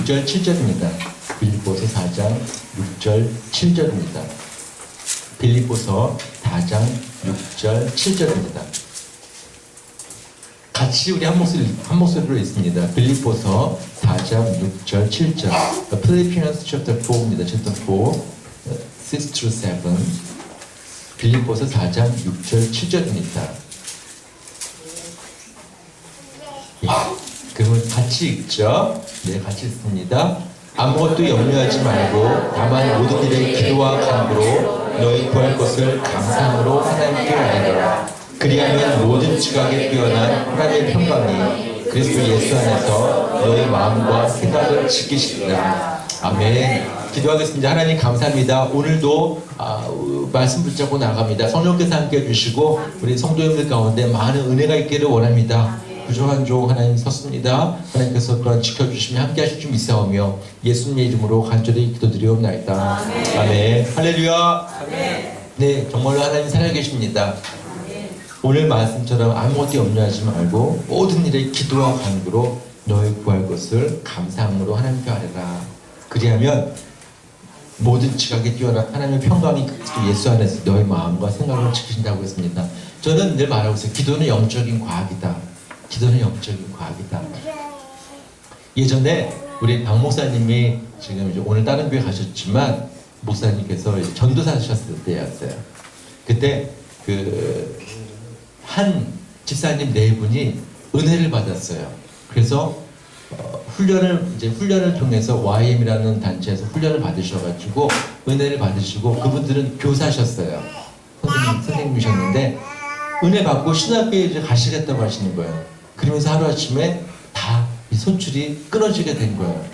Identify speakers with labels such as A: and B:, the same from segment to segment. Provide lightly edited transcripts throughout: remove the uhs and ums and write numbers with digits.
A: 6절, 7절입니다. 빌립보서 4장 6절, 7절입니다. 빌립보서 4장 6절, 7절입니다. 같이 우리 한 목소리로 읽습니다. 빌립보서 4장 6절, 7절. Philippians chapter 4입니다. chapter 4, 6 to 7. 빌립보서 4장 6절, 7절입니다. 예, 그러면 같이 읽죠. 네, 같이 읽습니다. 아무것도 염려하지 말고 다만 모든 일에 기도와 간구로 너희 구할 것을 감사함으로 하나님께 아뢰라. 그리하면 모든 지각에 뛰어난 하나님의 평강이 그리스도 예수 안에서 너희 마음과 생각을 지키시리라. 아멘. 기도하겠습니다. 하나님 감사합니다. 오늘도 말씀 붙잡고 나갑니다. 성령께서 함께 해주시고 우리 성도님들 가운데 많은 은혜가 있기를 원합니다. 부족한 종 하나님 섰습니다. 하나님께서 또한 지켜주시며 함께 하실 줄 믿사오며 예수님의 이름으로 간절히 기도드리옵나이다. 아멘. 아멘. 할렐루야. 아멘. 네, 정말로 하나님 살아계십니다. 오늘 말씀처럼 아무것도 염려하지 말고 모든 일에 기도와 간구로 너희 구할 것을 감사함으로 하나님께 아뢰라. 그리하면 모든 지각에 뛰어난 하나님의 평강이 그리스도 예수 안에서 너희 마음과 생각을 지키신다고 했습니다. 저는 늘 말하고 있어요. 기도는 영적인 과학이다. 기도는 영적인 과학이다. 예전에 우리 박 목사님이 지금 이제 오늘 다른 교회 가셨지만 목사님께서 전도사 하셨을 때였어요. 그때 한 집사님 네 분이 은혜를 받았어요. 그래서 훈련을 통해서 YM이라는 단체에서 훈련을 받으셔가지고 은혜를 받으시고 그분들은 교사셨어요. 선생님이셨는데 은혜 받고 신학교에 이제 가시겠다고 하시는 거예요. 그러면서 하루아침에 다 이 손줄이 끊어지게 된 거예요.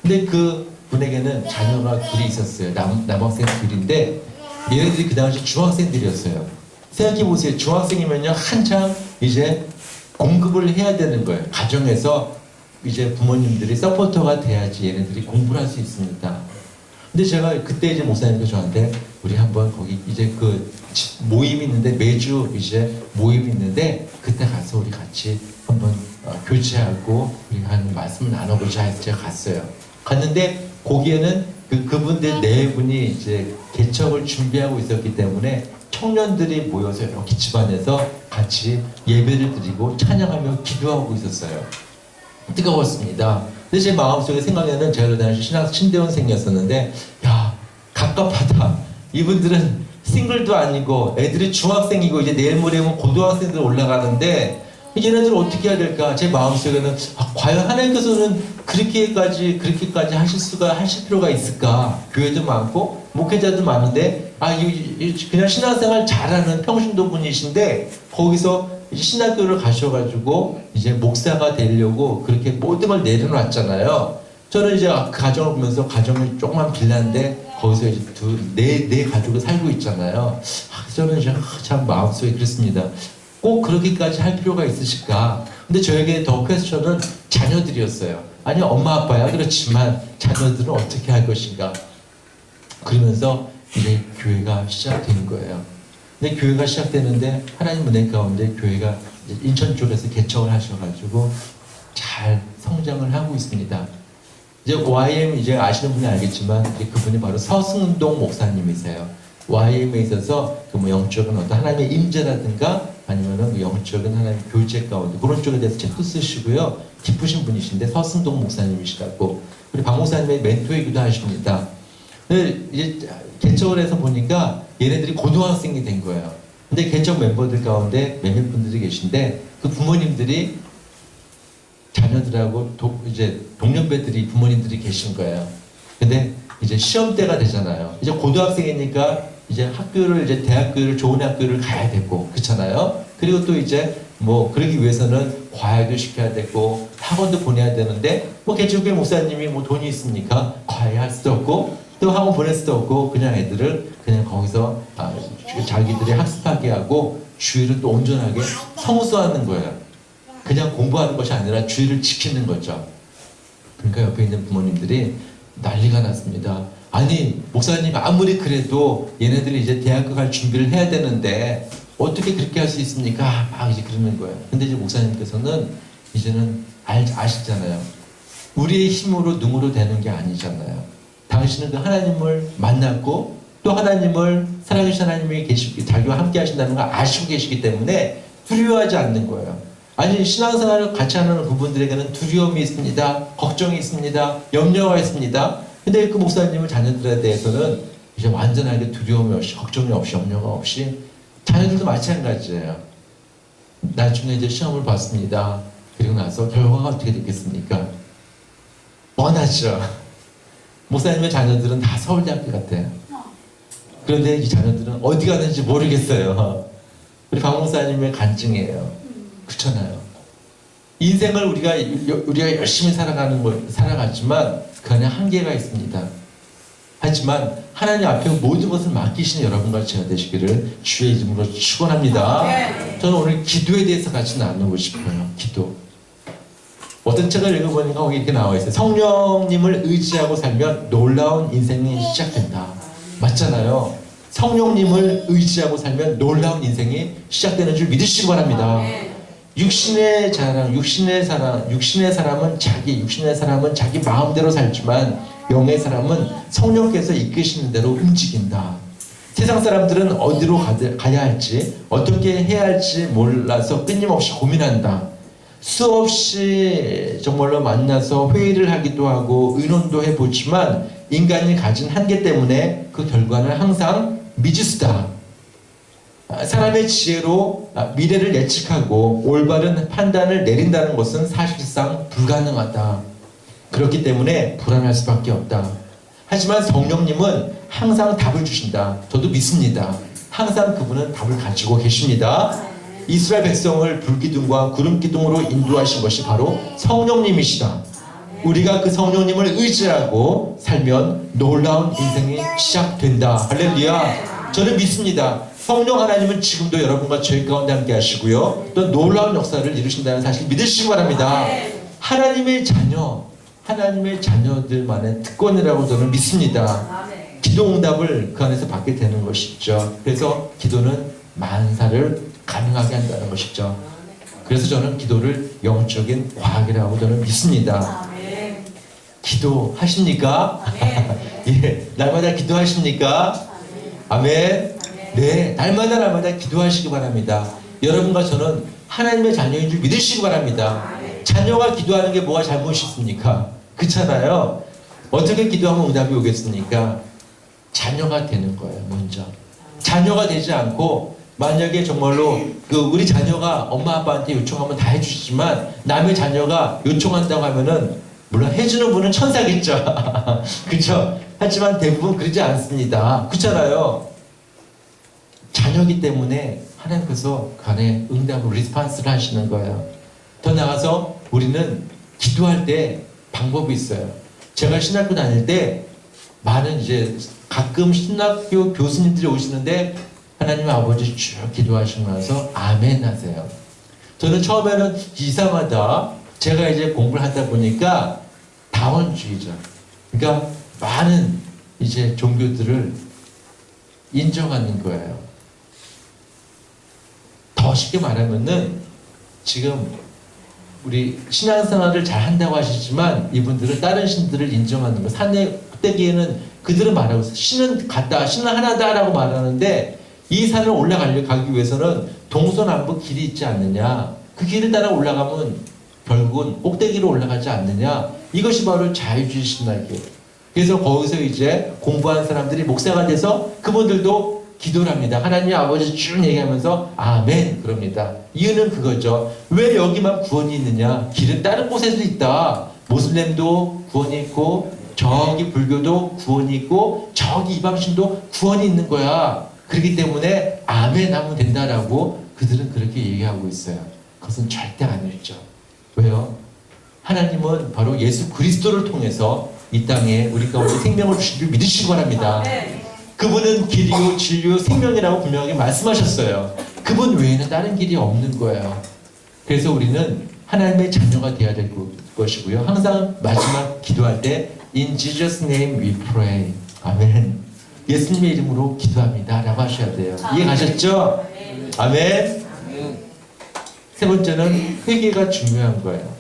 A: 근데 그 분에게는 자녀가 둘이 있었어요. 남학생 둘인데 얘네들이 그 당시 중학생들이었어요. 생각해보세요. 중학생이면요 한창 이제 공급을 해야 되는 거예요. 가정에서 이제 부모님들이 서포터가 돼야지 얘네들이 공부를 할 수 있습니다. 근데 제가 그때 이제 목사님께서 저한테 우리 한번 거기 이제 그 모임이 있는데 매주 이제 모임이 있는데 그때 가서 우리 같이 한번 교제하고 우리 한 말씀을 나눠보자 해서 제가 갔어요. 갔는데 거기에는 그분들 네 분이 이제 개척을 준비하고 있었기 때문에 청년들이 모여서 이렇게 집안에서 같이 예배를 드리고 찬양하며 기도하고 있었어요. 뜨거웠습니다. 근데 제 마음속에 생각에는 제가 그 당시 신대원생이었었는데 야 갑갑하다. 이분들은 싱글도 아니고 애들이 중학생이고 이제 내일 모레면 고등학생들 올라가는데 얘네들 어떻게 해야 될까? 제 마음속에는 과연 하나님께서는 그렇게까지 하실 필요가 있을까? 교회도 많고 목회자도 많은데 그냥 신앙생활 잘하는 평신도 분이신데 거기서 이제 신학교를 가셔가지고 이제 목사가 되려고 그렇게 모든 걸 내려놨잖아요. 저는 이제 그 가정을 보면서 가정이 조그만 빌라인데 거기서 이제 네 가족이 살고 있잖아요. 저는 이제 참 마음속에 그렇습니다. 꼭 그렇게까지 할 필요가 있으실까? 근데 저에게 더 퀘스천은 자녀들이었어요. 아니 엄마 아빠야 그렇지만 자녀들은 어떻게 할 것인가? 그러면서 이제 교회가 시작되는 거예요. 근데 교회가 시작되는데 하나님 은혜 가운데 교회가 이제 인천 쪽에서 개척을 하셔가지고 잘 성장을 하고 있습니다. 이제 YM 이제 아시는 분이 알겠지만 이제 그분이 바로 서승동 목사님이세요. YM에 있어서 그 뭐 영적인 어떤 하나님의 임재라든가 아니면은 그 영적인 하나님 교제 가운데 그런 쪽에 대해서 책도 쓰시고요. 깊으신 분이신데 서승동 목사님이시라고 우리 박 목사님의 멘토이기도 하십니다. 근데 이제 개척을 해서 보니까 얘네들이 고등학생이 된 거예요. 근데 개척 멤버들 가운데 몇몇 분들이 계신데 그 부모님들이 자녀들하고 이제 동년배들이 부모님들이 계신 거예요. 근데 이제 시험 때가 되잖아요. 이제 고등학생이니까 이제 학교를 이제 대학교를 좋은 학교를 가야 되고 그렇잖아요. 그리고 또 이제 뭐 그러기 위해서는 과외도 시켜야 되고 학원도 보내야 되는데 뭐 개척교회 목사님이 뭐 돈이 있습니까? 과외할 수도 없고 또 학원 보낼 수도 없고 그냥 애들을 그냥 거기서 자기들이 학습하게 하고 주의를 또 온전하게 성수하는 거예요. 그냥 공부하는 것이 아니라 주의를 지키는 거죠. 그러니까 옆에 있는 부모님들이 난리가 났습니다. 아니 목사님 아무리 그래도 얘네들이 이제 대학교 갈 준비를 해야 되는데 어떻게 그렇게 할 수 있습니까? 막 이제 그러는 거예요. 근데 이제 목사님께서는 이제는 아시잖아요. 우리의 힘으로 능으로 되는 게 아니잖아요. 당신은 그 하나님을 만났고 또 하나님을 살아계신 하나님이 계시고 자기와 함께 하신다는 걸 아시고 계시기 때문에 두려워하지 않는 거예요. 아니 신앙생활을 같이 하는 그분들에게는 두려움이 있습니다. 걱정이 있습니다. 염려가 있습니다. 근데 그 목사님의 자녀들에 대해서는 이제 완전하게 두려움이 없이 걱정이 없이 염려가 없이 자녀들도 마찬가지예요. 나중에 이제 시험을 봤습니다. 그리고 나서 결과가 어떻게 됐겠습니까? 뻔하죠. 목사님의 자녀들은 다 서울대학교 같아요. 그런데 이 자녀들은 어디 가는지 모르겠어요. 우리 박 목사님의 간증이에요. 그렇잖아요. 인생을 우리가 열심히 살아갔지만 그 안에 한계가 있습니다. 하지만 하나님 앞에 모든 것을 맡기시는 여러분과 제가 되시기를 주의 이름으로 축원합니다. 저는 오늘 기도에 대해서 같이 나누고 싶어요. 기도. 어떤 책을 읽어보니까 거기 이렇게 나와 있어요. 성령님을 의지하고 살면 놀라운 인생이 시작된다. 맞잖아요. 성령님을 의지하고 살면 놀라운 인생이 시작되는 줄 믿으시기 바랍니다. 육신의 자랑, 육신의 사람은 자기 마음대로 살지만 영의 사람은 성령께서 이끄시는 대로 움직인다. 세상 사람들은 어디로 가야 할지, 어떻게 해야 할지 몰라서 끊임없이 고민한다. 수없이 정말로 만나서 회의를 하기도 하고 의논도 해보지만 인간이 가진 한계 때문에 그 결과는 항상 미지수다. 사람의 지혜로 미래를 예측하고 올바른 판단을 내린다는 것은 사실상 불가능하다. 그렇기 때문에 불안할 수밖에 없다. 하지만 성령님은 항상 답을 주신다. 저도 믿습니다. 항상 그분은 답을 가지고 계십니다. 이스라엘 백성을 불기둥과 구름기둥으로 인도하신 것이 바로 성령님이시다. 우리가 그 성령님을 의지하고 살면 놀라운 인생이 시작된다. 할렐루야. 저는 믿습니다. 성령 하나님은 지금도 여러분과 저희 가운데 함께 하시고요. 또 놀라운 역사를 이루신다는 사실 믿으시기 바랍니다. 하나님의 자녀들만의 특권이라고 저는 믿습니다. 기도 응답을 그 안에서 받게 되는 것이죠. 그래서 기도는 만사를 가능하게 한다는 것이죠. 그래서 저는 기도를 영적인 과학이라고 저는 믿습니다. 기도하십니까? 예, 날마다 기도하십니까? 아멘. 네, 날마다 기도하시기 바랍니다. 여러분과 저는 하나님의 자녀인 줄 믿으시기 바랍니다. 자녀가 기도하는 게 뭐가 잘못이 있습니까? 그렇잖아요. 어떻게 기도하면 응답이 오겠습니까? 자녀가 되는 거예요. 먼저 자녀가 되지 않고 만약에 정말로 우리 자녀가 엄마 아빠한테 요청하면 다 해주시지만 남의 자녀가 요청한다고 하면은 물론 해주는 분은 천사겠죠. 그렇죠? 하지만 대부분 그러지 않습니다. 그렇잖아요. 자녀이기 때문에 하나님께서 그 안에 응답으로 리스판스를 하시는 거예요. 더 나아가서 우리는 기도할 때 방법이 있어요. 제가 신학교 다닐 때 많은 이제 가끔 신학교 교수님들이 오시는데 하나님 아버지 쭉 기도하시고 나서 아멘 하세요. 저는 처음에는 이상하다. 제가 이제 공부를 하다 보니까 다원주의자. 그러니까 많은 이제 종교들을 인정하는 거예요. 더 쉽게 말하면은 지금 우리 신앙생활을 잘 한다고 하시지만 이분들은 다른 신들을 인정하는 거. 산의 꼭대기에는 그들은 말하고 있어요. 신은 같다, 신은 하나다라고 말하는데 이 산을 올라가기 위해서는 동서남북 길이 있지 않느냐. 그 길을 따라 올라가면 결국은 꼭대기로 올라가지 않느냐. 이것이 바로 자유주의 신학이에요. 그래서 거기서 이제 공부한 사람들이 목사가 돼서 그분들도 기도를 합니다. 하나님 아버지 쭉 얘기하면서 아멘 그럽니다. 이유는 그거죠. 왜 여기만 구원이 있느냐. 길은 다른 곳에도 있다. 모슬렘도 구원이 있고 저기 불교도 구원이 있고 저기 이방신도 구원이 있는 거야. 그렇기 때문에 아멘 하면 된다라고 그들은 그렇게 얘기하고 있어요. 그것은 절대 아니죠. 왜요? 하나님은 바로 예수 그리스도를 통해서 이 땅에 우리 가운데 생명을 주신 줄 믿으시기 바랍니다. 그분은 길이요 진리요 생명이라고 분명하게 말씀하셨어요. 그분 외에는 다른 길이 없는 거예요. 그래서 우리는 하나님의 자녀가 되어야 될 것이고요. 항상 마지막 기도할 때 In Jesus' name we pray. 아멘. 예수님의 이름으로 기도합니다 라고 하셔야 돼요. 이해 가셨죠? 아멘. 세 번째는 회개가 중요한 거예요.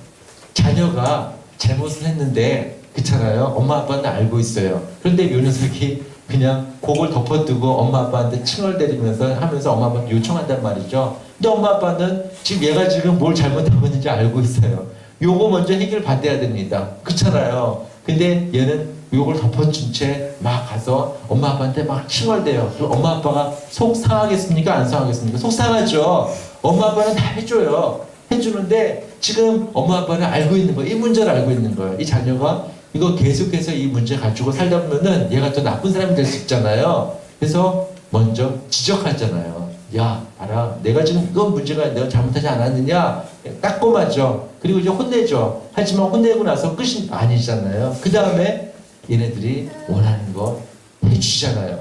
A: 자녀가 잘못을 했는데 그렇잖아요. 엄마 아빠는 알고 있어요. 그런데 요 녀석이 그냥 그걸 덮어두고 엄마 아빠한테 칭얼대리면서 하면서 엄마 아빠한테 요청한단 말이죠. 근데 엄마 아빠는 지금 얘가 지금 뭘 잘못하고 있는지 알고 있어요. 요거 먼저 해결 받아야 됩니다. 그렇잖아요. 근데 얘는 요걸 덮어준 채 막 가서 엄마 아빠한테 막 칭얼대요. 그럼 엄마 아빠가 속 상하겠습니까? 안 상하겠습니까? 속 상하죠. 엄마 아빠는 다 해줘요. 해주는데 지금 엄마 아빠는 알고 있는 거예요. 이 문제를 알고 있는 거예요. 이 자녀가 이거 계속해서 이 문제 가지고 살다 보면은 얘가 더 나쁜 사람이 될 수 있잖아요. 그래서 먼저 지적하잖아요. 야, 봐라. 내가 지금 이건 문제가 내가 잘못하지 않았느냐? 따끔하죠. 그리고 이제 혼내죠. 하지만 혼내고 나서 끝이 아니잖아요. 그 다음에 얘네들이 원하는 거 해주잖아요.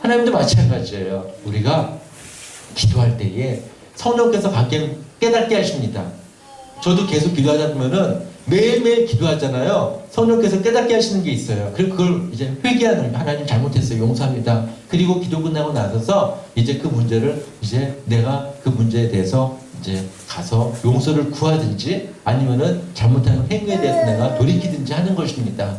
A: 하나님도 마찬가지예요. 우리가 기도할 때에 성령께서 깨닫게 하십니다. 저도 계속 기도하다 보면은 매일매일 기도하잖아요. 성령께서 깨닫게 하시는 게 있어요. 그리고 그걸 이제 회개하는, 하나님 잘못했어요. 용서합니다. 그리고 기도 끝나고 나서서 이제 그 문제를 이제 내가 그 문제에 대해서 이제 가서 용서를 구하든지 아니면은 잘못한 행위에 대해서 내가 돌이키든지 하는 것입니다.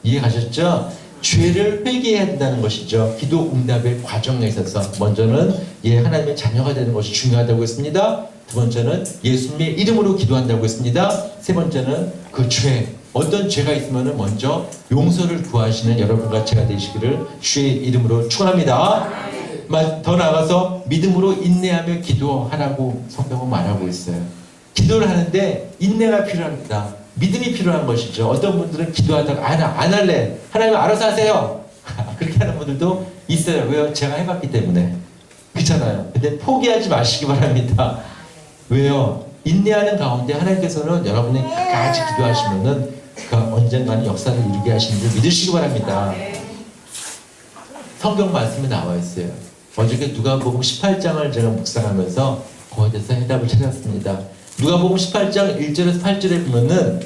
A: 이해 가셨죠? 죄를 회개해야 된다는 것이죠. 기도 응답의 과정에 있어서 먼저는 하나님의 자녀가 되는 것이 중요하다고 했습니다. 두 번째는 예수님의 이름으로 기도한다고 했습니다. 세 번째는 그 죄, 어떤 죄가 있으면 먼저 용서를 구하시는 여러분과 제가 되시기를 주의 이름으로 축원합니다. 더 나아가서 믿음으로 인내하며 기도하라고 성경은 말하고 있어요. 기도를 하는데 인내가 필요합니다. 믿음이 필요한 것이죠. 어떤 분들은 기도하다가 안 할래. 하나님 알아서 하세요. 그렇게 하는 분들도 있어요. 왜요? 제가 해봤기 때문에. 그렇잖아요. 근데 포기하지 마시기 바랍니다. 왜요? 인내하는 가운데 하나님께서는 여러분이 끝까지 기도하시면은 그 언젠가는 역사를 이루게 하시는 줄 믿으시기 바랍니다. 성경 말씀에 나와 있어요. 어저께 누가복음 18장을 제가 묵상하면서 거기에 대해서 해답을 찾았습니다. 누가복음 18장 1절에서 8절에 보면은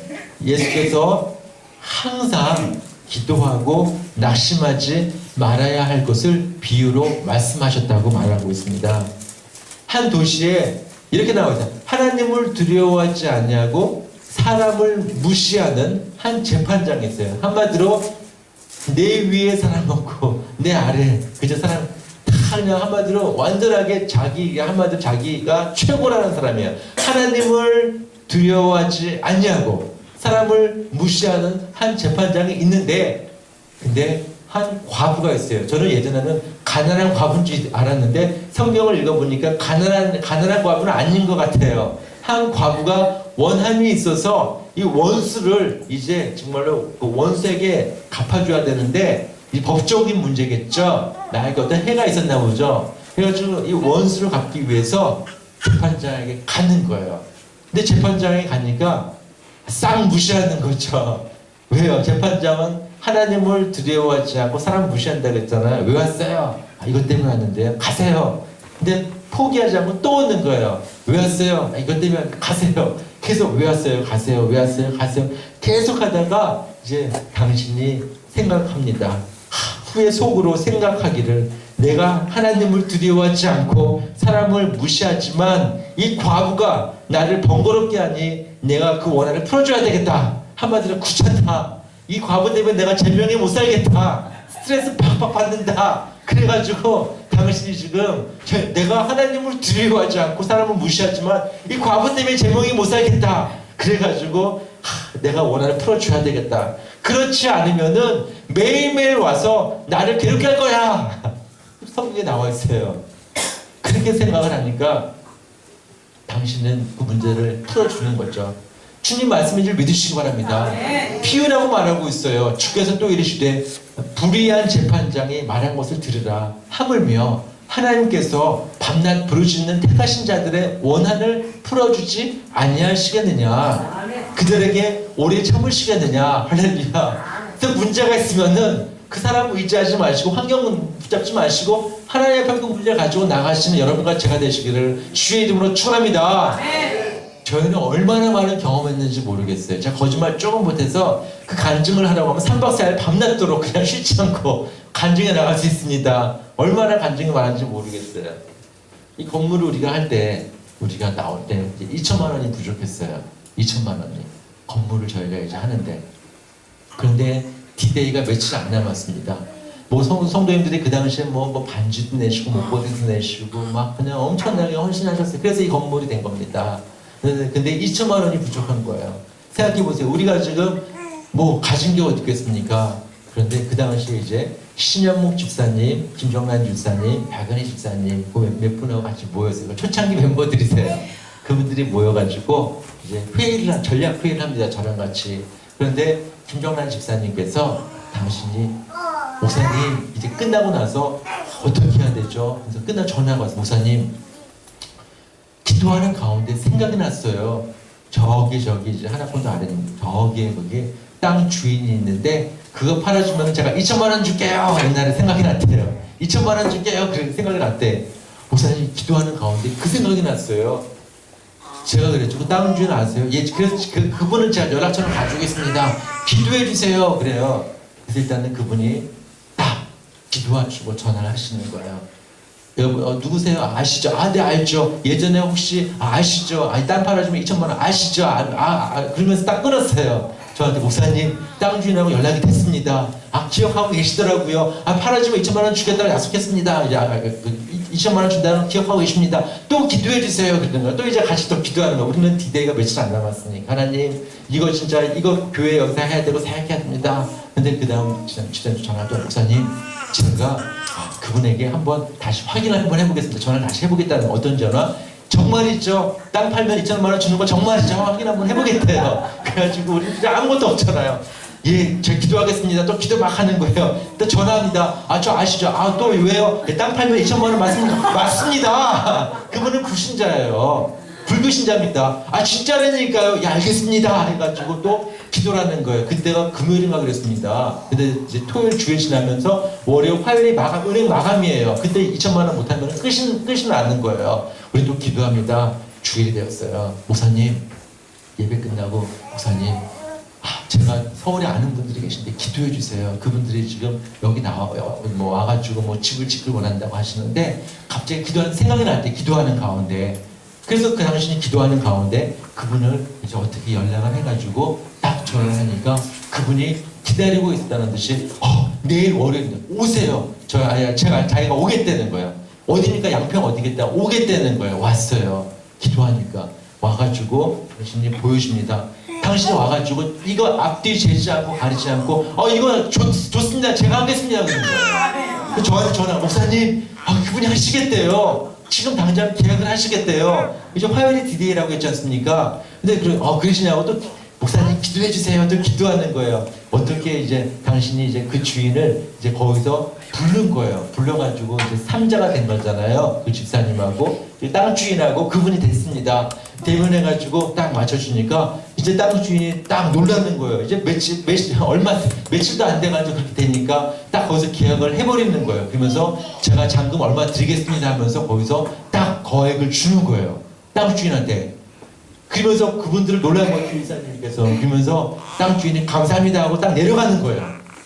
A: 예수께서 항상 기도하고 낙심하지 말아야 할 것을 비유로 말씀하셨다고 말하고 있습니다. 한 도시에 이렇게 나와 있어요. 하나님을 두려워하지 않냐고 사람을 무시하는 한 재판장이 있어요. 한마디로 내 위에 사람 없고 내 아래 그저 사람 다 그냥 한마디로 완전하게 한마디로 자기가 최고라는 사람이에요. 하나님을 두려워하지 않냐고 사람을 무시하는 한 재판장이 있는데 근데 한 과부가 있어요. 저는 예전에는 가난한 과부인 줄 알았는데 성경을 읽어보니까 가난한 과부는 아닌 것 같아요. 한 과부가 원함이 있어서 이 원수를 이제 정말로 그 원수에게 갚아줘야 되는데 이 법적인 문제겠죠. 나에게 어떤 해가 있었나 보죠. 그래가지고 이 원수를 갚기 위해서 재판장에게 가는 거예요. 근데 재판장에 가니까 싹 무시하는 거죠. 왜요? 재판장은 하나님을 두려워하지 않고 사람 무시한다고 했잖아요. 왜 왔어요? 이것 때문에 왔는데요. 가세요. 근데 포기하지 않고 또 오는 거예요. 왜 왔어요? 이것 때문에 가세요. 계속 왜 왔어요? 가세요. 왜 왔어요? 가세요. 계속 하다가 이제 당신이 생각합니다. 후에 속으로 생각하기를 내가 하나님을 두려워하지 않고 사람을 무시하지만 이 과부가 나를 번거롭게 하니 내가 그 원한을 풀어줘야 되겠다. 한마디로 귀찮다. 이 과부 때문에 내가 제명에 못 살겠다. 스트레스 팍팍 받는다. 그래가지고 당신이 지금 내가 하나님을 두려워하지 않고 사람을 무시하지만 이 과부 때문에 제명이 못 살겠다. 그래가지고 내가 원한을 풀어줘야 되겠다. 그렇지 않으면은 매일매일 와서 나를 괴롭게 할 거야. 성경에 나와 있어요. 그렇게 생각을 하니까 당신은 그 문제를 풀어주는 거죠. 주님 말씀인 줄 믿으시기 바랍니다. 피우라고 말하고 있어요. 주께서 또 이르시되 불의한 재판장이 말한 것을 들으라. 하물며 하나님께서 밤낮 부르짖는 택하신 자들의 원한을 풀어주지 아니하시겠느냐. 그들에게 오래 참으시겠느냐. 할렐루야. 그래서 문제가 있으면은 그 사람 의지하지 마시고 환경 붙잡지 마시고 하나님 앞에 그 문제를 가지고 나가시는 여러분과 제가 되시기를 주의 이름으로 축원합니다. 저희는 얼마나 많은 경험했는지 모르겠어요. 제가 거짓말 조금 못해서 그 간증을 하라고 하면 3박 4일 밤낮도록 그냥 쉬지 않고 간증에 나갈 수 있습니다. 얼마나 간증이 많은지 모르겠어요. 이 건물을 우리가 할 때 우리가 나올 때 이제 2천만 원이 부족했어요. 2천만 원이. 건물을 저희가 이제 하는데, 그런데 디데이가 며칠 안 남았습니다. 뭐 성도님들이 그 당시에 뭐 반지도 내시고 목걸이도 내시고 막 그냥 엄청나게 헌신하셨어요. 그래서 이 건물이 된 겁니다. 근데 2천만 원이 부족한 거예요. 생각해 보세요. 우리가 지금 뭐 가진 게 어디 있겠습니까? 그런데 그 당시에 이제 신현묵 집사님, 김정란 집사님, 박은희 집사님 몇 분하고 같이 모였어요. 초창기 멤버들이세요. 그분들이 모여가지고 이제 전략 회의를 합니다. 저랑 같이. 그런데 김정란 집사님께서 당신이 목사님 이제 끝나고 나서 어떻게 해야 되죠? 그래서 전화가 왔어요. 목사님 기도하는 가운데 생각이 났어요. 저기 이제 하나뿐도 아래 저기에 거기 땅 주인이 있는데 그거 팔아주면 제가 2천만 원 줄게요. 옛날에 생각이 났대요. 2천만 원 줄게요. 그렇게 생각이 났대. 목사님 기도하는 가운데 그 생각이 났어요. 제가 그랬죠. 그 땅 주인 아세요? 예, 그래서 그분은 제가 연락처를 가지고 있습니다. 기도해 주세요. 그래요. 그래서 일단은 그분이 딱 기도하시고 전화를 하시는 거예요. 여러분 누구세요? 아시죠? 네 알죠. 예전에 혹시 아시죠? 땅 팔아주면 2천만 원 아시죠? 그러면서 딱 끊었어요. 저한테 목사님 땅 주인하고 연락이 됐습니다. 기억하고 계시더라고요. 팔아주면 2천만 원 주겠다고 약속했습니다. 이제 2천만 원 준다는 기억하고 계십니다. 또 기도해 주세요. 그러더니 또 이제 같이 또 기도하는 거. 우리는 디데이가 며칠 안 남았으니까 하나님 이거 진짜 이거 교회 여기서 해야 되고 생각해야 됩니다. 근데 그 다음 지난 전화도 목사님 제가 그분에게 한번 다시 확인을 한번 해보겠습니다. 전화를 다시 해보겠다는 어떤 전화? 정말이죠. 땅 팔면 2천만 원 주는 거 정말이죠. 확인 한번 해보겠대요. 그래가지고 우리 진짜 아무것도 없잖아요. 예, 제가 기도하겠습니다. 또 기도 막 하는 거예요. 또 전화합니다. 저 아시죠? 또 왜요? 땅 팔면 2천만 원 맞습니다. 그분은 불신자예요. 불교신자입니다. 진짜라니까요. 예, 알겠습니다. 해가지고 또 기도를 하는 거예요. 그때가 금요일인가 그랬습니다. 근데 이제 토요일 주일 지나면서 월요일, 화요일이 은행 마감이에요. 그때 2천만 원 못하면 끝이 나는 거예요. 우리 또 기도합니다. 주일이 되었어요. 목사님, 예배 끝나고 목사님, 제가 서울에 아는 분들이 계신데 기도해 주세요. 그분들이 지금 여기 와가지고 집을 짓길 원한다고 하시는데 갑자기 기도하는 생각이 날 때 기도하는 가운데 그래서 그 당신이 기도하는 가운데 그분을 이제 어떻게 연락을 해가지고 딱 전화를 하니까 그분이 기다리고 있었다는 듯이 내일 월요일 오세요. 자기가 오겠다는 거예요. 어디니까 양평 어디겠다 오겠다는 거예요. 왔어요. 기도하니까 와가지고 당신이 보여줍니다. 당신이 와가지고 이거 앞뒤 재지 않고 가리지 않고 이거 좋습니다. 제가 하겠습니다. 그런 거예요. 저한테 전화 목사님 그분이 하시겠대요. 지금 당장 계약을 하시겠대요. 이제 화요일이 디데이라고 했지 않습니까? 근데 그러시냐고 또 목사님 기도해 주세요. 또 기도하는 거예요. 어떻게 이제 당신이 이제 그 주인을 이제 거기서 부른 거예요. 불러가지고 이제 3자가 된 거잖아요. 그 집사님하고 땅 주인하고 그분이 됐습니다. 대면해가지고 딱 맞춰주니까 이제 땅 주인이 딱 놀라는 거예요. 이제 며칠도 안 돼가지고 그렇게 되니까 딱 거기서 계약을 해버리는 거예요. 그러면서 제가 잔금 얼마 드리겠습니다 하면서 거기서 딱 거액을 주는 거예요. 땅 주인한테. 그러면서 그분들을 놀란 거예요. 주인사님께서. 그러면서 땅 주인이 감사합니다 하고 딱 내려가는 거예요.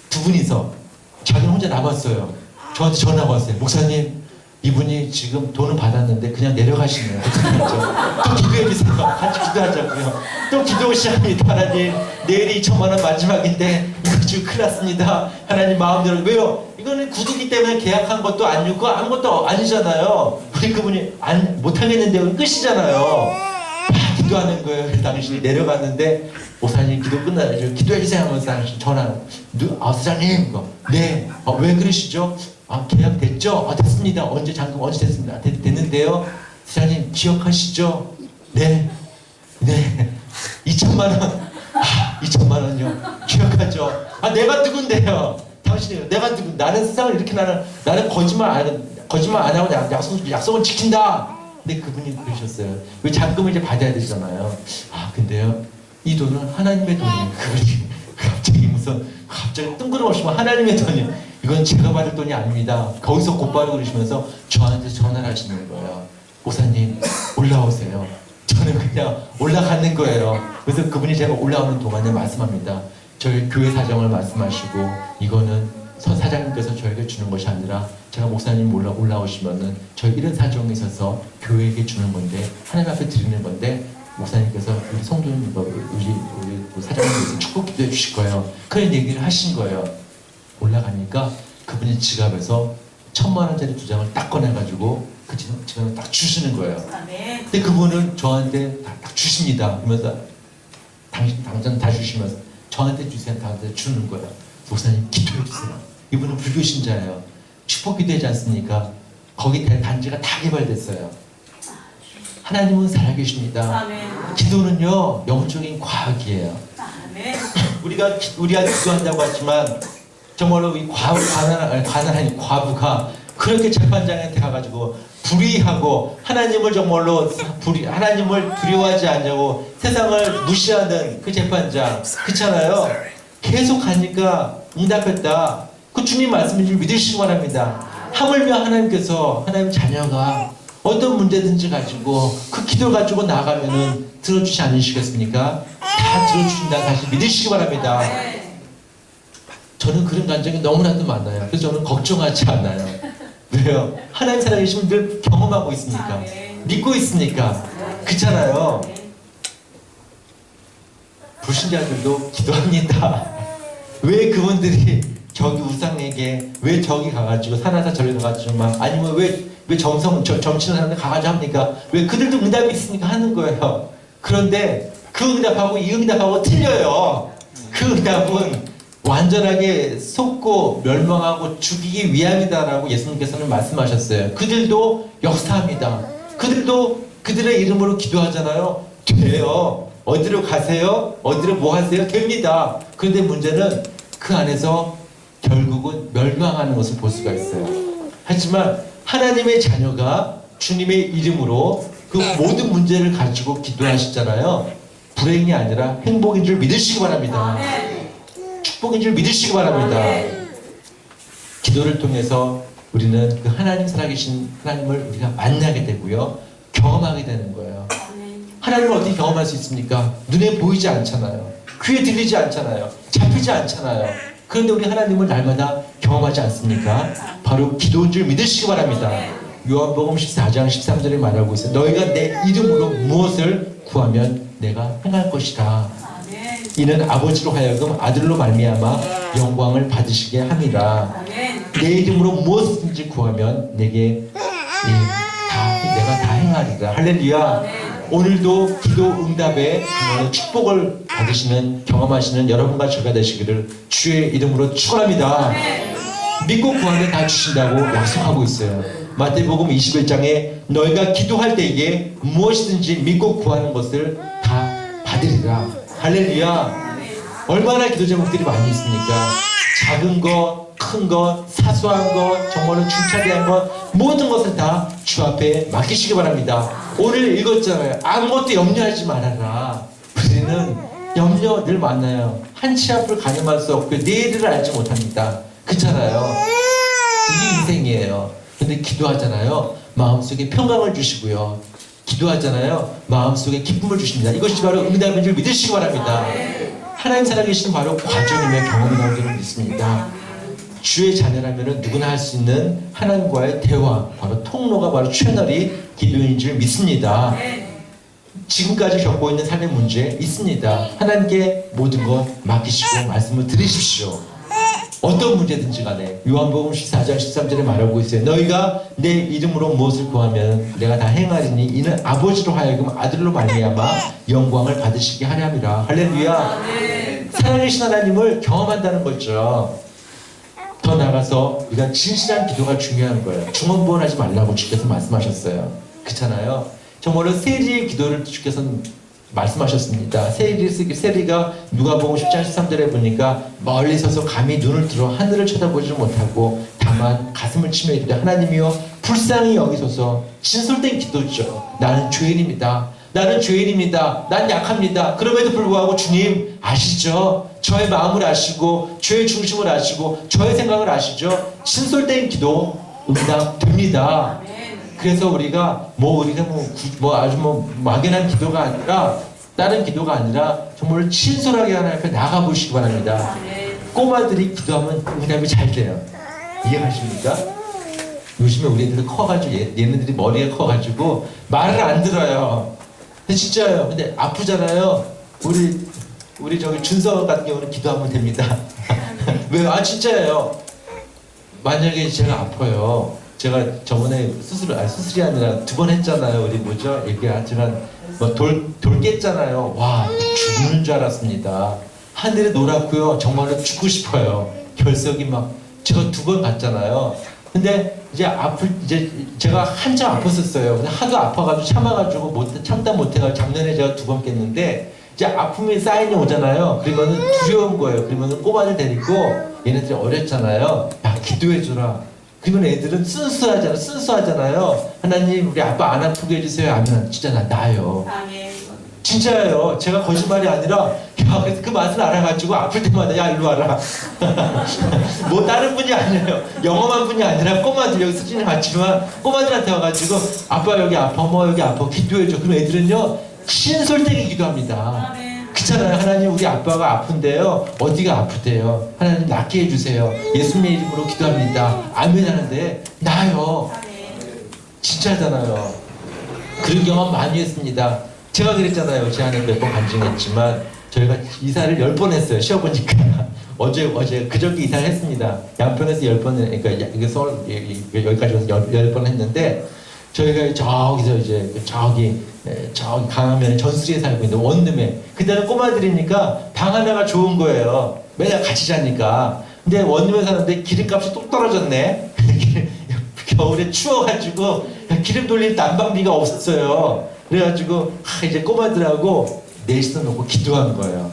A: 두 분이서. 자기는 혼자 남았어요. 저한테 전화가 왔어요. 목사님 이분이 지금 돈은 받았는데 그냥 내려가시네요. 또 기도해주세요. 같이 기도하자고요. 또 기도 시작합니다. 하나님 내일이 2천만 원 마지막인데 이거 지금 큰일 났습니다. 하나님 마음대로. 왜요? 이거는 구두기 때문에 계약한 것도 아니고 아무것도 아니잖아요. 우리 그분이 못하겠는데 끝이잖아요. 기도하는 거예요. 당신이 내려갔는데 목사님 기도 끝나죠. 기도해주세요 하면서 당신 전화. 사장님 네. 왜 그러시죠? 계약 됐죠? 됐습니다. 언제 잔금 언제 됐습니다. 됐는데요. 사장님 기억하시죠? 네. 2천만 원. 2천만 원요. 기억하죠? 내가 누군데요? 당신이 내가 누군? 나는 세상을 이렇게 나는 거짓말 안 하고 약속을 지킨다. 근데 그분이 그러셨어요. 왜 잔금을 이제 받아야 되잖아요. 근데요. 이 돈은 하나님의 돈이에요. 갑자기 뜬금없이 하나님의 돈이에요. 이건 제가 받을 돈이 아닙니다. 거기서 곧바로 그러시면서 저한테 전화를 하시는 거예요. 목사님 올라오세요. 저는 그냥 올라가는 거예요. 그래서 그분이 제가 올라오는 동안에 말씀합니다. 저희 교회 사정을 말씀하시고 이거는 사장님께서 저에게 주는 것이 아니라 제가 목사님 올라오시면은 저희 이런 사정이 있어서 교회에게 주는 건데 하나님 앞에 드리는 건데 목사님께서 우리 성도님, 우리 사장님께서 축복 기도해 주실 거예요. 그런 얘기를 하신 거예요. 올라가니까 그분이 지갑에서 1,000만 원짜리 2장을 딱 꺼내가지고 그 지갑을 딱 주시는 거예요. 근데 그분은 저한테 딱 주십니다. 그러면서 당장 다 주시면서 저한테 주세요. 저한테 주는 거예요. 목사님 기도해 주세요. 이분은 불교 신자예요. 축복 기도하지 않습니까? 거기 단지가 다 개발됐어요. 하나님은 살아계십니다. 기도는요 영적인 과학이에요. 우리가 기도한다고 하지만 정말로 이 관할하는 과부가 그렇게 재판장한테 가가지고 불의하고 하나님을 정말로 하나님을 두려워하지 않냐고 세상을 무시하는 그 재판장 그렇잖아요. 계속 가니까 응답했다. 그 주님 말씀인 줄 믿으시기 바랍니다. 하물며 하나님께서 하나님 자녀가 어떤 문제든지 가지고 그 기도 가지고 나가면은 들어주지 않으시겠습니까? 다 들어주신다는 사실 믿으시기 바랍니다. 저는 그런 감정이 너무나도 많아요. 그래서 저는 걱정하지 않아요. 왜요? 하나님 살아계시면 늘 경험하고 있으니까 믿고 있으니까 그렇잖아요. 불신자들도 기도합니다. 왜 그분들이 저기 우상에게 왜 저기 가가지고 산하사 저리 가가지고 막 아니면 왜 점치는 사람들 가가지고 합니까? 왜 그들도 응답이 있으니까 하는 거예요. 그런데 그 응답하고 이 응답하고 틀려요. 그 응답은 완전하게 속고 멸망하고 죽이기 위함이다라고 예수님께서는 말씀하셨어요. 그들도 역사합니다. 그들도 그들의 이름으로 기도하잖아요. 돼요. 어디로 가세요? 어디로 뭐 하세요? 됩니다. 그런데 문제는 그 안에서 결국은 멸망하는 것을 볼 수가 있어요. 하지만 하나님의 자녀가 주님의 이름으로 그 모든 문제를 가지고 기도하시잖아요. 불행이 아니라 행복인 줄 믿으시기 바랍니다. 축복인 줄 믿으시기 바랍니다. 기도를 통해서 우리는 그 하나님 살아계신 하나님을 우리가 만나게 되고요. 경험하게 되는 거예요. 하나님을 어떻게 경험할 수 있습니까? 눈에 보이지 않잖아요. 귀에 들리지 않잖아요. 잡히지 않잖아요. 그런데 우리 하나님을 날마다 경험하지 않습니까? 바로 기도인 줄 믿으시기 바랍니다. 요한복음 14장 13절에 말하고 있어요. 너희가 내 이름으로 무엇을 구하면 내가 행할 것이다. 이는 아버지로 하여금 아들로 말미암아 영광을 받으시게 함이라. 내 이름으로 무엇이든지 구하면 내가 다 행하리라. 할렐루야. 오늘도 기도 응답에 축복을 받으시는 경험하시는 여러분과 저가 되시기를 주의 이름으로 축원합니다. 믿고 구하면 다 주신다고 약속하고 있어요. 마태복음 21장에 너희가 기도할 때에 무엇이든지 믿고 구하는 것을 다 받으리라. 할렐루야. 얼마나 기도 제목들이 많이 있습니까? 작은 거, 큰 거, 사소한 거, 정말로 중차대한 것 모든 것을 다 주 앞에 맡기시기 바랍니다. 오늘 읽었잖아요. 아무것도 염려하지 말아라. 우리는 염려 늘 많아요. 한치 앞을 가늠할 수 없고 내일을 알지 못합니다. 그렇잖아요. 이게 인생이에요. 근데 기도하잖아요. 마음속에 평강을 주시고요. 기도하잖아요. 마음속에 기쁨을 주십니다. 이것이 바로 응답인 줄 믿으시기 바랍니다. 하나님 살아계시는 바로 과정이며 경험이라고 저는 믿습니다. 주의 자녀라면 누구나 할 수 있는 하나님과의 대화, 바로 통로가 바로 채널이 기도인 줄 믿습니다. 지금까지 겪고 있는 삶의 문제 있습니다. 하나님께 모든 것 맡기시고 말씀을 들으십시오. 어떤 문제든지 간에 요한복음 14장 13절에 말하고 있어요. 너희가 내 이름으로 무엇을 구하면 내가 다 행하리니 이는 아버지로 하여금 아들로 말미암아 영광을 받으시게 하렴이라. 할렐루야. 살아계신 하나님을 경험한다는 거죠. 더 나아가서 우리가 진실한 기도가 중요한 거예요. 중언부언하지 말라고 주께서 말씀하셨어요. 그렇잖아요. 정말로 세리의 기도를 주께서는 말씀하셨습니다. 세리가 누가복음 10장 13절에 보니까 멀리 서서 감히 눈을 들어 하늘을 쳐다보지 못하고 다만 가슴을 치며 이르되 하나님이여 불쌍히 여기소서. 진솔된 기도죠. 나는 죄인입니다. 난 약합니다. 그럼에도 불구하고 주님 아시죠? 저의 마음을 아시고 저의 중심을 아시고 저의 생각을 아시죠? 진솔된 기도 응답됩니다. 그래서 우리가 아주 막연한 기도가 아니라 다른 기도가 아니라 정말 친솔하게 하나님 앞에 나가 보시기 바랍니다. 꼬마들이 기도하면 응답이 잘 돼요. 이해하십니까? 요즘에 우리 애들이 커가지고 얘네들이 머리가 커가지고 말을 안 들어요. 근데 진짜예요. 근데 아프잖아요. 우리 저기 준서 같은 경우는 기도하면 됩니다. 왜요? 아 진짜예요. 만약에 제가 아파요. 제가 저번에 수술이 아니라 2번 했잖아요. 우리 뭐죠? 얘기하지만 뭐 돌 깼잖아요. 와 죽는 줄 알았습니다. 하늘이 노랗고요. 정말로 죽고 싶어요. 결석이 막 제가 2번 갔잖아요. 근데 이제 제가 한참 아팠었어요. 근데 하도 아파가지고 참아가지고 참다 못해가지고 작년에 제가 2번 깼는데 이제 아픔이 사인이 오잖아요. 그러면은 두려운 거예요. 그러면은 꼬마를 데리고 얘네들이 어렸잖아요. 야 기도해주라. 그러면 애들은 순수하잖아요. 하나님 우리 아빠 안 아프게 해주세요. 하면 진짜 나요. 진짜예요. 제가 거짓말이 아니라 야 그래서 그 맛을 알아가지고 아플 때마다 야 일로 와라. 뭐 다른 분이 아니에요. 영험한 분이 아니라 꼬마들 여기 수준이 같지만 꼬마들한테 와가지고 아빠 여기 아파 뭐 여기 아파 기도해줘. 그럼 애들은요 신솔되게 기도합니다. 그렇잖아요. 하나님 우리 아빠가 아픈데요 어디가 아프대요. 하나님 낫게 해주세요. 예수님의 이름으로 기도합니다. 아멘 하는데 나요. 진짜잖아요. 그런 경험 많이 했습니다. 제가 그랬잖아요. 제 안에 몇 번 간증했지만 저희가 이사를 10번 했어요. 쉬어보니까 어제 그저께 이사를 했습니다. 양평에서 10번 그러니까 이게 서울 여기까지 와서 10번 했는데 저희가 저기서 이제 저기 강화면 전수리에 살고 있는데 원룸에 그때는 꼬마들이니까 방 하나가 좋은 거예요. 맨날 같이 자니까. 근데 원룸에 사는데 기름값이 뚝 떨어졌네. 겨울에 추워가지고 기름 돌릴 난방비가 없었어요. 그래가지고 이제 꼬마들하고 넷이서 놓고 기도한 거예요.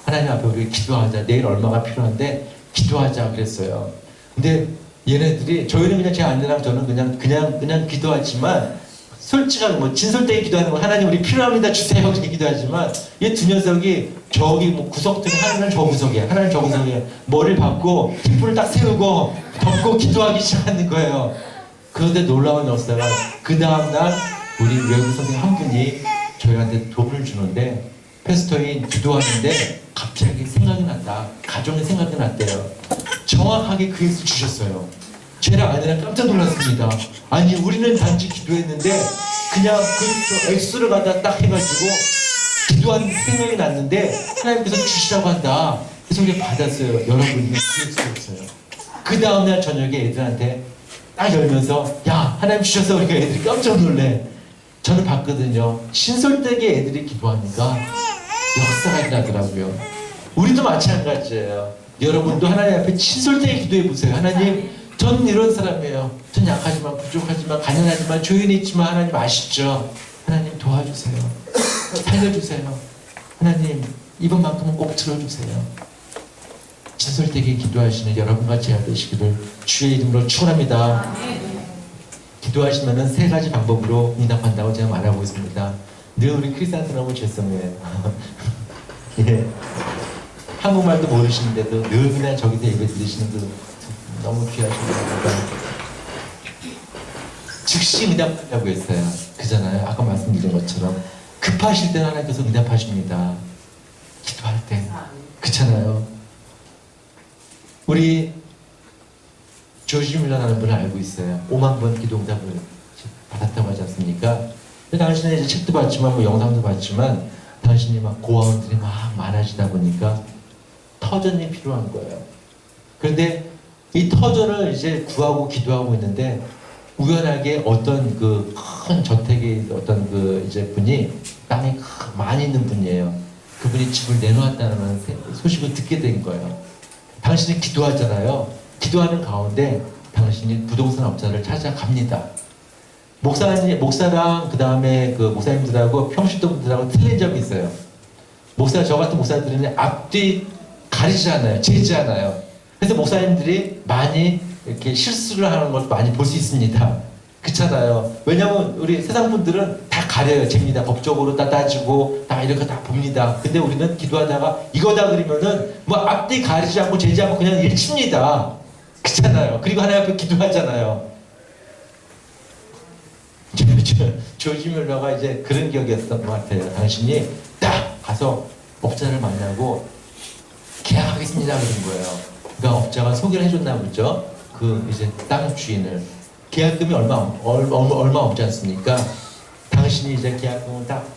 A: 하나님 앞에 우리 기도하자. 내일 얼마가 필요한데 기도하자 그랬어요. 근데 얘네들이 저희는 그냥 제 아내랑 저는 그냥 기도하지만 솔직하게 뭐 진솔되게 기도하는 거 하나님 우리 필요합니다 주세요 그렇게 기도하지만 얘 두 녀석이 저기 뭐 구석들이 하나는 저 구석이야 하나는 저 구석이야 머리를 박고 촛불을 딱 세우고 덮고 기도하기 시작하는 거예요. 그런데 놀라운 역사가 그 다음날 우리 외국 선생님 한 분이 저희한테 돈을 주는데 패스터인 기도하는데 갑자기 생각이 난다. 가정의 생각이 났대요. 정확하게 그 액수 주셨어요. 저랑 아내랑 깜짝 놀랐습니다. 아니 우리는 단지 기도했는데 그냥 그 액수를 갖다 딱 해가지고 기도한 생각이 났는데 하나님께서 주시라고 한다. 그래서 우리가 받았어요. 여러분이 그 액수였어요. 그 다음날 저녁에 애들한테 딱 열면서 야 하나님 주셔서 우리가 애들이 깜짝 놀래. 저는 봤거든요. 신솔되게 애들이 기도하니까 역사가 일어나더라고요. 우리도 마찬가지예요. 여러분도 하나님 앞에 신솔되게 기도해 보세요. 하나님 전 이런 사람이에요. 전 약하지만 부족하지만 가난하지만 조용히 있지만 하나님 아시죠? 하나님 도와주세요. 살려주세요. 하나님 이번만큼은 꼭 들어주세요. 진솔되게 기도하시는 여러분과 제가 되시기를 주의 이름으로 축원합니다. 기도하시면은 3가지 방법으로 응답한다고 제가 말하고 있습니다. 늘 우리 크리스찬들 너무 죄송해요. 예. 한국말도 모르시는데도 늘 그냥 저기서 예배 드리시는 분 너무 귀하십니다. 즉시 응답하려고 했어요. 그잖아요. 아까 말씀드린 것처럼 급하실 때는 하나님께서 응답하십니다. 기도할 때 그렇잖아요. 우리 조지 밀러라는 분을 알고 있어요. 5만 번 기도 응답을 받았다고 하지 않습니까? 당신은 이제 책도 봤지만 뭐 영상도 봤지만 당신이 막 고아원들이 막 많아지다 보니까 터전이 필요한 거예요. 그런데 이 터전을 이제 구하고 기도하고 있는데 우연하게 어떤 그 큰 저택의 어떤 그 이제 분이 땅이 많이 있는 분이에요. 그분이 집을 내놓았다는 소식을 듣게 된 거예요. 당신이 기도하잖아요. 기도하는 가운데 당신이 부동산 업자를 찾아갑니다. 목사랑 그 다음에 그 목사님들하고 평신도분들하고 틀린 점이 있어요. 저 같은 목사들은 앞뒤 가리지 않아요. 재지 않아요. 그래서 목사님들이 많이 이렇게 실수를 하는 걸 많이 볼 수 있습니다. 그렇잖아요. 왜냐면 우리 세상 분들은 다 가려요. 잽니다. 법적으로 다 따지고 다 이렇게 다 봅니다. 근데 우리는 기도하다가 이거다 그러면은 뭐 앞뒤 가리지 않고 재지 않고 그냥 일칩니다. 그렇잖아요. 그리고 하나님 앞에 기도하잖아요. 조지 밀러가 이제 그런 기억이었던 것 같아요. 당신이 딱 가서 업자를 만나고 계약하겠습니다 그런 거예요. 그러니까 업자가 소개를 해줬나 보죠. 그 이제 땅 주인을 계약금이 얼마 없지 않습니까? 당신이 이제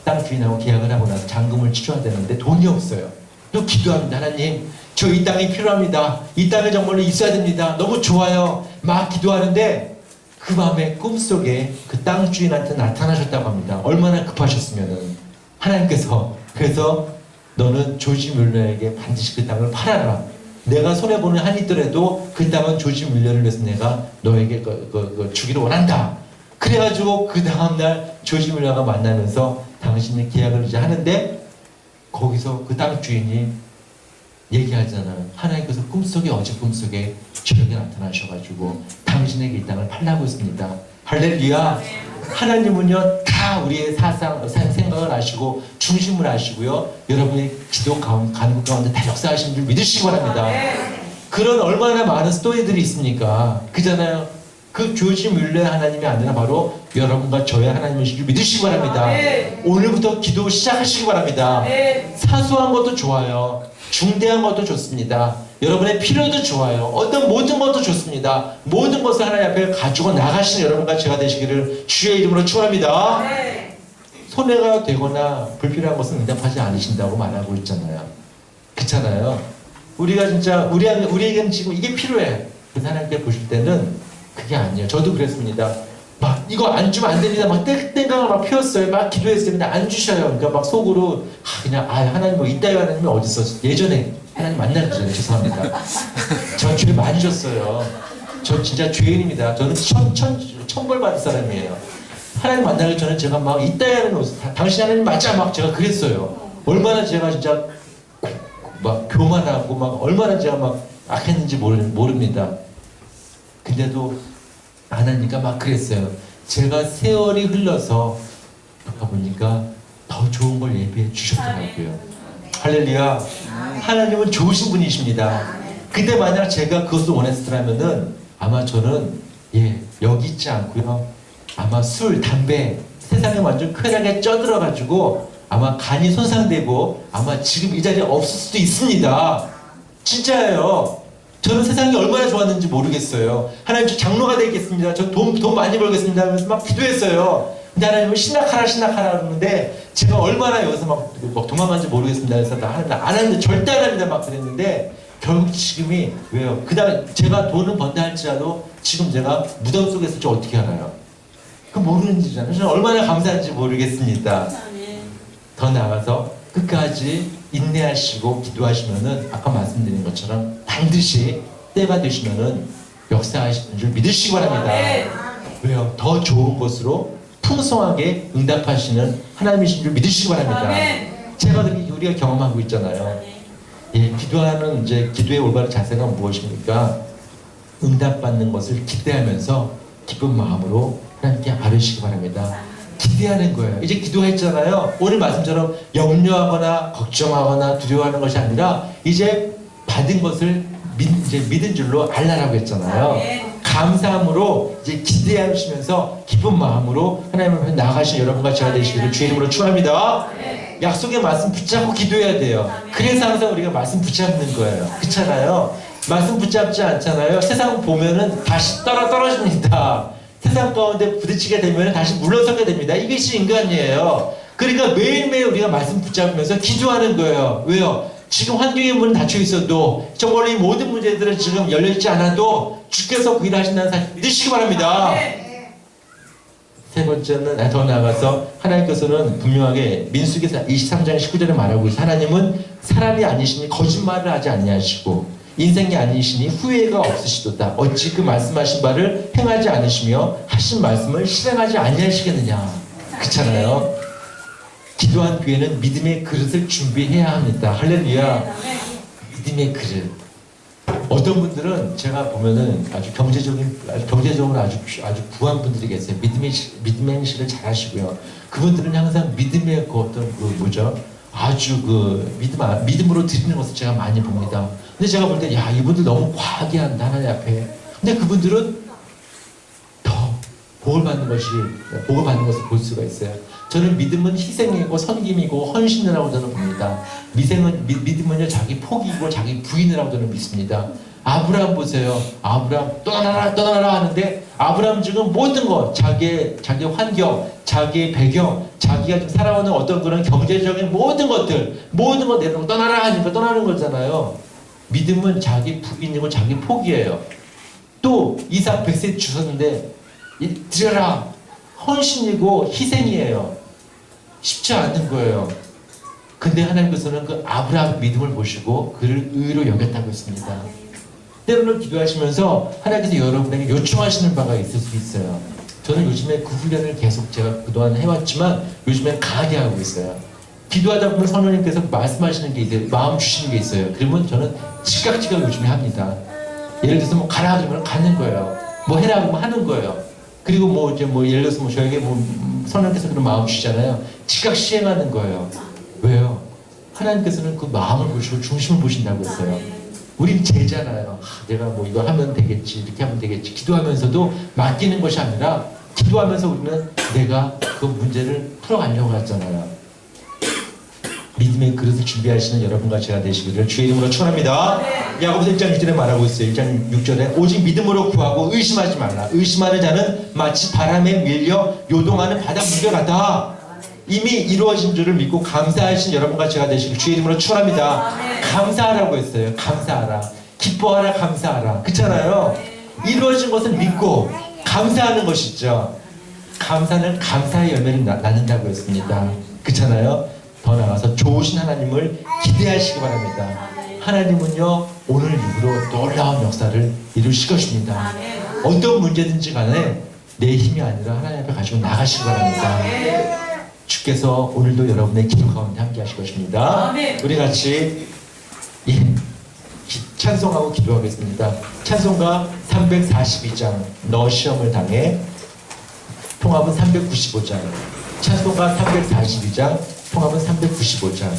A: 땅 주인하고 계약을 하고 나서 잔금을 치러야 되는데 돈이 없어요. 또 기도합니다. 하나님, 저 이 땅이 필요합니다. 이 땅에 정말로 있어야 됩니다. 너무 좋아요. 막 기도하는데 그 밤에 꿈속에 그 땅 주인한테 나타나셨다고 합니다. 얼마나 급하셨으면은 하나님께서 그래서 너는 조지 뮬러에게 반드시 그 땅을 팔아라. 내가 손해보는 한이 있더라도 그 땅은 조지 뮬러를 위해서 내가 너에게 주기를 원한다. 그래가지고 그 다음날 조지 뮬러가 만나면서 당신이 계약을 이제 하는데 거기서 그 땅 주인이 얘기하잖아요. 하나님께서 꿈속에 어제 꿈속에 저에게 나타나셔가지고 당신에게 이 땅을 팔라고 했습니다. 할렐루야. 하나님은요 다 우리의 생각을 아시고 중심을 아시고요 여러분의 기도 간구 가운데 다 역사하시는 줄 믿으시기 바랍니다. 그런 얼마나 많은 스토리들이 있습니까? 그잖아요. 그 조지 뮬러의 하나님이 아니라 바로 여러분과 저의 하나님이신 줄 믿으시기 바랍니다. 오늘부터 기도 시작하시기 바랍니다. 사소한 것도 좋아요. 중대한 것도 좋습니다. 여러분의 필요도 좋아요. 어떤 모든 것도 좋습니다. 모든 것을 하나님 앞에 가지고 나가시는 여러분과 제가 되시기를 주의 이름으로 축원합니다. 손해가 되거나 불필요한 것은 응답하지 않으신다고 말하고 있잖아요. 그렇잖아요. 우리가 진짜 우리에게는 지금 이게 필요해. 그 하나님께 보실 때는 그게 아니에요. 저도 그랬습니다. 막 이거 안 주면 안 됩니다. 막 땡깡을 막 피웠어요. 막 기도했어요. 근데 안 주셔요. 그러니까 막 속으로 그냥 하나님 뭐 이따위 하나님이 어디 있어? 예전에 하나님 만나기 전에 죄송합니다. 저 죄 많이 졌어요. 저 진짜 죄인입니다. 저는 천벌 받을 사람이에요. 하나님 만나기 전에 제가 막 이따위 하나님 당신 하나님 맞아 막 제가 그랬어요. 얼마나 제가 진짜 막 교만하고 막 얼마나 제가 막 악했는지 모릅니다. 근데도 안 하니까 막 그랬어요. 제가 세월이 흘러서 보니까 더 좋은 걸 예비해 주셨더라고요. 할렐루야. 하나님은 좋으신 분이십니다. 근데 만약 제가 그것을 원했더라면은 아마 저는 여기 있지 않고요. 아마 술, 담배 세상에 완전 쾌락에 쪄들어가지고 아마 간이 손상되고 아마 지금 이 자리에 없을 수도 있습니다. 진짜예요. 저는 세상이 얼마나 좋았는지 모르겠어요. 하나님 저 장로가 되겠습니다. 저 돈 많이 벌겠습니다 하면서 막 기도했어요. 근데 하나님은 신학하라 그러는데 제가 얼마나 여기서 막 도망간지 모르겠습니다. 그래서 안 하는데 절대 안 합니다 막 그랬는데 결국 지금이 왜요? 그다음에 제가 돈은 번다 할지라도 지금 제가 무덤 속에서 저 어떻게 알아요? 그 모르는 일이잖아요. 저는 얼마나 감사한지 모르겠습니다. 더 나아가서 끝까지 인내하시고 기도하시면은 아까 말씀드린 것처럼 반드시 때가 되시면은 역사하시는 줄 믿으시기 바랍니다. 왜요? 더 좋은 것으로 풍성하게 응답하시는 하나님이신 줄 믿으시기 바랍니다. 제가 우리가 경험하고 있잖아요. 기도하는 이제 기도의 올바른 자세가 무엇입니까? 응답받는 것을 기대하면서 기쁜 마음으로 하나님께 아뢰시기 바랍니다. 기대하는 거예요. 이제 기도했잖아요. 오늘 말씀처럼 염려하거나 걱정하거나 두려워하는 것이 아니라 이제 받은 것을 이제 믿은 줄로 알라라고 했잖아요. 감사함으로 이제 기대하시면서 기쁜 마음으로 하나님 앞에 나아가신 여러분과 제가 되시기를 주의 이름으로 축원합니다. 약속의 말씀 붙잡고 기도해야 돼요. 그래서 항상 우리가 말씀 붙잡는 거예요. 그렇잖아요. 말씀 붙잡지 않잖아요. 세상 보면은 다시 떨어집니다. 세상 가운데 부딪히게 되면 다시 물러서게 됩니다. 이것이 인간이에요. 그러니까 매일매일 우리가 말씀 붙잡으면서 기도하는 거예요. 왜요? 지금 환경의 문은 닫혀 있어도 정말 이 모든 문제들은 지금 열려있지 않아도 주께서 그 일을 하신다는 사실 믿으시기 바랍니다. 세 번째는 더 나아가서 하나님께서는 분명하게 민수기서 23장 19절에 말하고 있어요. 하나님은 사람이 아니시니 거짓말을 하지 아니하시고 인생이 아니시니 후회가 없으시도다. 어찌 그 말씀하신 바를 행하지 않으시며 하신 말씀을 실행하지 아니하시겠느냐. 그렇잖아요. 기도한 뒤에는 믿음의 그릇을 준비해야 합니다. 할렐루야. 믿음의 그릇. 어떤 분들은 제가 보면은 아주 경제적으로 아주 부한 분들이 계세요. 믿음의 행실을 잘 하시고요. 그분들은 항상 믿음의 아주 믿음으로 드리는 것을 제가 많이 봅니다. 근데 제가 볼 때, 이분들 너무 과하게 한다, 하나님 앞에. 근데 그분들은 더 복을 받는 것을 볼 수가 있어요. 저는 믿음은 희생이고 섬김이고 헌신이라고 저는 봅니다. 믿음은요, 자기 포기이고 자기 부인이라고 저는 믿습니다. 아브라함 보세요. 아브라함 떠나라 떠나라 하는데 아브라함 지금 모든 것 자기의 환경, 자기의 배경, 자기가 좀 살아오는 어떤 그런 경제적인 모든 것 내려놓고 떠나라 하니까 떠나는 거잖아요. 믿음은 자기 부인이고 자기 포기예요. 또 이삭 100세 주셨는데 들여라 헌신이고 희생이에요. 쉽지 않은 거예요. 근데 하나님께서는 그 아브라함 믿음을 보시고 그를 의로 여겼다고 했습니다. 때로는 기도하시면서 하나님께서 여러분에게 요청하시는 바가 있을 수 있어요. 저는 요즘에 그 훈련을 계속 제가 그동안 해왔지만 요즘엔 강하게 하고 있어요. 기도하다 보면 성령님께서 말씀하시는 게 있어요. 마음 주시는 게 있어요. 그러면 저는 즉각 요즘에 합니다. 예를 들어서 뭐 가라 그러면 가는 거예요. 뭐 해라 그러면 하는 거예요. 그리고 예를 들어서 저에게 성령께서 그런 마음 주시잖아요. 즉각 시행하는 거예요. 왜요? 하나님께서는 그 마음을 보시고 중심을 보신다고 했어요. 우린 제잖아요. 내가 이거 하면 되겠지, 이렇게 하면 되겠지. 기도하면서도 맡기는 것이 아니라 기도하면서 우리는 내가 그 문제를 풀어가려고 하잖아요. 믿음의 그릇을 준비하시는 여러분과 제가 되시기를 주의 이름으로 축원합니다. 야고보서 1장 6절에 말하고 있어요. 1장 6절에 오직 믿음으로 구하고 의심하지 말라. 의심하는 자는 마치 바람에 밀려 요동하는 바다 물결 같다. 이미 이루어진 줄을 믿고 감사하신 여러분과 제가 되시길 주의 이름으로 축원합니다. 감사하라고 했어요. 감사하라. 기뻐하라. 감사하라. 그렇잖아요. 이루어진 것을 믿고 감사하는 것이죠. 감사는 감사의 열매를 낳는다고 했습니다. 그렇잖아요. 더 나아가서 좋으신 하나님을 기대하시기 바랍니다. 하나님은요 오늘 이후로 놀라운 역사를 이루실 것입니다. 어떤 문제든지 간에 내 힘이 아니라 하나님 앞에 가지고 나가시기 바랍니다. 주께서 오늘도 여러분의 기도 가운데 함께 하실 것입니다. 우리 같이 찬송하고 기도하겠습니다. 찬송가 342장 너 시험을 당해, 통합은 395장. 찬송가 342장, 통합은 395장.